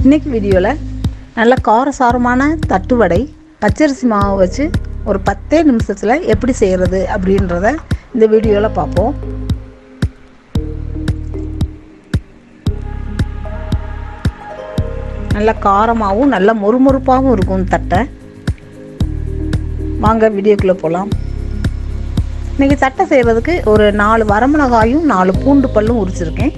இன்றைக்கி வீடியோவில் நல்ல காரசாரமான தட்டுவடை பச்சரிசி மாவு வச்சு ஒரு 10 நிமிஷத்தில் எப்படி செய்கிறது அப்படின்றத இந்த வீடியோவில் பார்ப்போம். நல்ல காரமாகவும் நல்ல மொறுமொறுப்பாகவும் இருக்கும் தட்டை. வாங்க வீடியோக்குள்ளே போகலாம். இன்றைக்கி தட்டை செய்கிறதுக்கு ஒரு 4 வரமிளகாயும் 4 பூண்டு பல்லும் உரிச்சிருக்கேன்.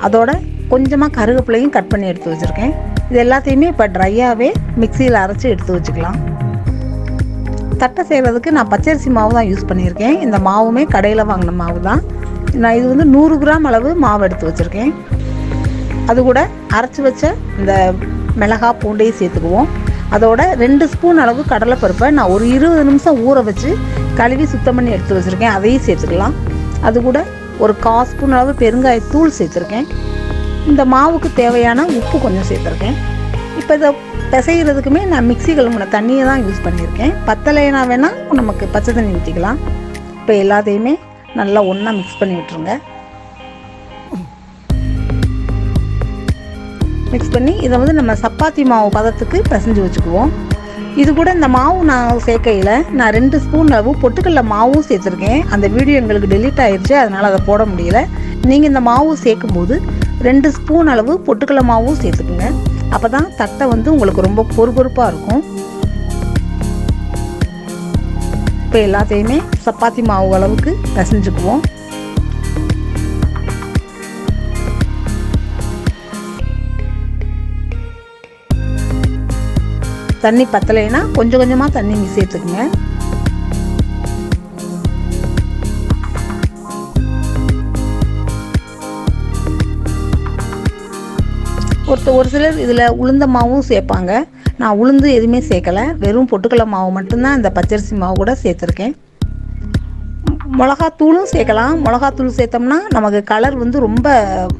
அதோட கொஞ்சமாக கருவேப்பிலையும் கட் பண்ணி எடுத்து வச்சுருக்கேன். இது எல்லாத்தையுமே இப்போ ட்ரையாகவே மிக்சியில் அரைச்சி எடுத்து வச்சுக்கலாம். தட்டை செய்கிறதுக்கு நான் பச்சரிசி மாவு தான் யூஸ் பண்ணியிருக்கேன். இந்த மாவுமே கடையில் வாங்கின மாவு தான். நான் இது வந்து 100 கிராம் அளவு மாவு எடுத்து வச்சுருக்கேன். அது கூட அரைச்சி வச்ச இந்த மிளகா பூண்டையும் சேர்த்துக்குவோம். அதோட 2 ஸ்பூன் அளவு கடலைப்பருப்பை நான் ஒரு 20 நிமிஷம் ஊற வச்சு கழுவி சுத்தம் பண்ணி எடுத்து வச்சுருக்கேன். அதையும் சேர்த்துக்கலாம். அது கூட ஒரு 1/4 ஸ்பூன் அளவு பெருங்காயத்தூள் சேர்த்துருக்கேன். இந்த மாவுக்கு தேவையான உப்பு கொஞ்சம் சேர்த்துருக்கேன். இப்போ இதை பிசைகிறதுக்குமே நான் மிக்ஸி கழுவுன தண்ணியை தான் யூஸ் பண்ணியிருக்கேன். பத்தலைனா வேணால் நமக்கு பச்சை தண்ணி ஊற்றிக்கலாம். இப்போ எல்லாத்தையுமே நல்லா ஒன்றா மிக்ஸ் பண்ணி விட்டுருங்க. மிக்ஸ் பண்ணி இதை வந்து நம்ம சப்பாத்தி மாவு பதத்துக்கு பிசைஞ்சு வச்சுக்குவோம். இது கூட இந்த மாவு நான் சேர்க்கையில் நான் 2 ஸ்பூன் அளவு பொட்டுக்கடல மாவும் சேர்த்துருக்கேன். அந்த வீடியோ எங்களுக்கு டெலீட் ஆயிடுச்சு, அதனால் அதை போட முடியல. நீங்கள் இந்த மாவு சேர்க்கும்போது 2 ஸ்பூன் அளவு பொட்டுக்கடல மாவும் சேர்த்துக்குங்க. அப்போ தான் தட்டை வந்து உங்களுக்கு ரொம்ப பொறுப்பொறுப்பாக இருக்கும். இப்போ எல்லாத்தையுமே சப்பாத்தி மாவு அளவுக்கு பிசைஞ்சுக்குவோம். தண்ணி பத்தலைன்னா கொஞ்சம் கொஞ்சமாக தண்ணி சேர்த்துக்குங்க. ஒரு சிலர் இதில் உளுந்த மாவும் சேர்ப்பாங்க. நான் உளுந்து எதுவுமே சேர்க்கலை, வெறும் பொட்டுக்கடலை மாவு மட்டும்தான் இந்த பச்சரிசி மாவு கூட சேர்த்துருக்கேன். மிளகாத்தூளும் சேர்க்கலாம். மிளகாத்தூள் சேர்த்தோம்னா நமக்கு கலர் வந்து ரொம்ப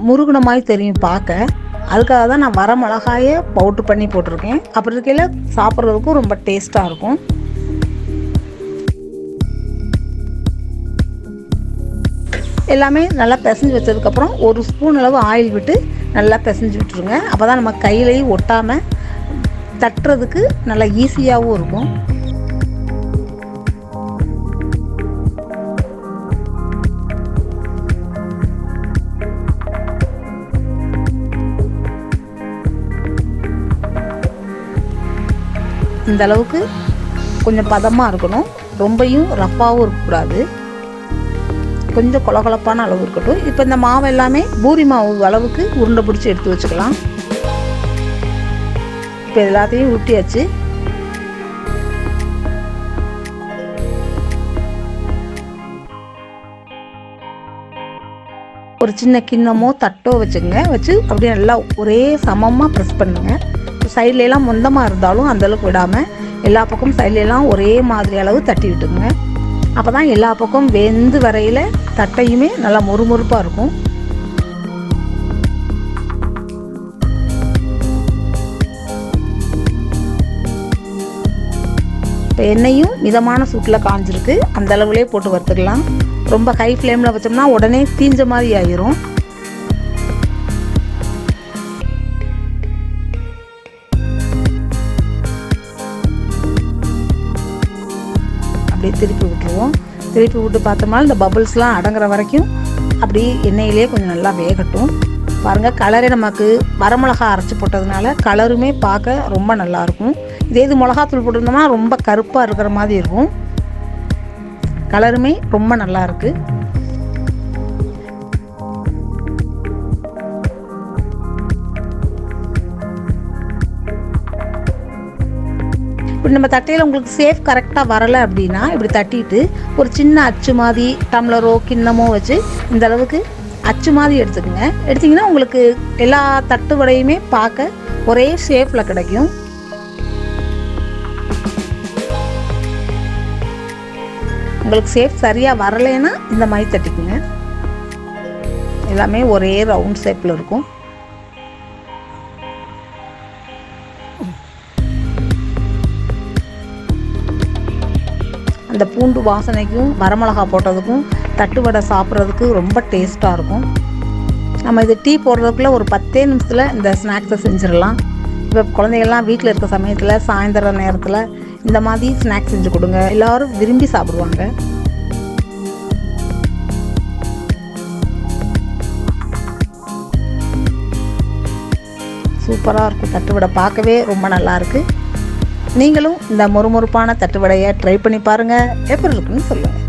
முருகுன மாதிரி தெரியும் பார்க்க. அதுக்காக தான் நான் வர மிளகாயை பவுட்ரு பண்ணி போட்டிருக்கேன். அப்படி இருக்கையில் சாப்பிட்றதுக்கும் ரொம்ப டேஸ்ட்டாக இருக்கும். எல்லாமே நல்லா பிசைஞ்சு வச்சதுக்கப்புறம் 1 ஸ்பூன் அளவு ஆயில் விட்டு நல்லா பிசைஞ்சு விட்டுருங்க. அப்போ தான் நம்ம கையிலையும் ஒட்டாமல் தட்டுறதுக்கு நல்லா ஈஸியாகவும் இருக்கும். இந்த அளவுக்கு கொஞ்சம் பதமாக இருக்கணும், ரொம்பையும் ரஃப்பாகவும் இருக்கக்கூடாது. கொஞ்சம் கொலகொலப்பான அளவு இருக்கட்டும். இப்போ இந்த மாவு எல்லாமே பூரி மாவு அளவுக்கு உருண்டை பிடிச்சி எடுத்து வச்சுக்கலாம். இப்போ எல்லாத்தையும் உருட்டியாச்சு. ஒரு சின்ன கிண்ணமோ தட்டோ வச்சுங்க. வச்சு அப்படியே நல்லா ஒரே சமமாக ப்ரெஸ் பண்ணுங்கள். சைட்லலாம் மொந்தமாக இருந்தாலும் அந்தளவுக்கு விடாமல் எல்லா பக்கமும் சைட்லலாம் ஒரே மாதிரி அளவு தட்டி விட்டுங்க. அப்போ தான் எல்லா பக்கம் வெந்து வரையில் தட்டையுமே நல்லா மொறுமொறுப்பாக இருக்கும். இப்போ எண்ணெயும் மிதமான சூட்டில் காஞ்சிருக்கு. அந்த அளவுலேயே போட்டு வறுத்துக்கலாம். ரொம்ப ஹை ஃப்ளேமில் வச்சோம்னா உடனே தீஞ்ச மாதிரி ஆயிரும். அப்படியே திருப்பி விட்டுருவோம். திருப்பி விட்டு பார்த்தோம்னா இந்த பபுள்ஸ்லாம் அடங்குற வரைக்கும் அப்படி எண்ணெயிலே கொஞ்சம் நல்லா வேகட்டும். பாருங்கள், கலரே நமக்கு வரமிளகா அரைச்சி போட்டதுனால கலருமே பார்க்க ரொம்ப நல்லாயிருக்கும். இது மிளகாத்தூள் போட்டிருந்தோம்னா ரொம்ப கருப்பாக இருக்கிற மாதிரி இருக்கும். கலருமே ரொம்ப நல்லா இருக்குது. இப்படி நம்ம தட்டையில் உங்களுக்கு சேஃப் கரெக்டாக வரலை அப்படின்னா இப்படி தட்டிட்டு ஒரு சின்ன அச்சு மாதிரி டம்ளரோ கிண்ணமோ வச்சு இந்த அளவுக்கு அச்சு மாதிரி எடுத்துக்கோங்க. எடுத்திங்கன்னா உங்களுக்கு எல்லா தட்டு வடையுமே பார்க்க ஒரே ஷேப்பில் கிடைக்கும். உங்களுக்கு சேஃப் சரியாக வரலைன்னா இந்த மாதிரி தட்டிக்குங்க. எல்லாமே ஒரே ரவுண்ட் ஷேப்பில் இருக்கும். அந்த பூண்டு வாசனைக்கும் வரமிளகா போட்டதுக்கும் தட்டு வடை சாப்பிட்றதுக்கு ரொம்ப டேஸ்ட்டாக இருக்கும். நம்ம இது டீ போடுறதுக்குள்ளே ஒரு 10 நிமிஷத்தில் இந்த ஸ்நாக்ஸை செஞ்சிடலாம். இப்போ குழந்தைகள்லாம் வீட்டில் இருக்க சமயத்தில் சாயந்தர நேரத்தில் இந்த மாதிரி ஸ்நாக்ஸ் செஞ்சு கொடுங்க, எல்லோரும் விரும்பி சாப்பிடுவாங்க. சூப்பராக இருக்கும். தட்டுவடை பார்க்கவே ரொம்ப நல்லாயிருக்கு. நீங்களும் இந்த மொறுமொறுப்பான தட்டுவடையை ட்ரை பண்ணி பாருங்கள், எப்படி இருக்குன்னு சொல்லுங்கள்.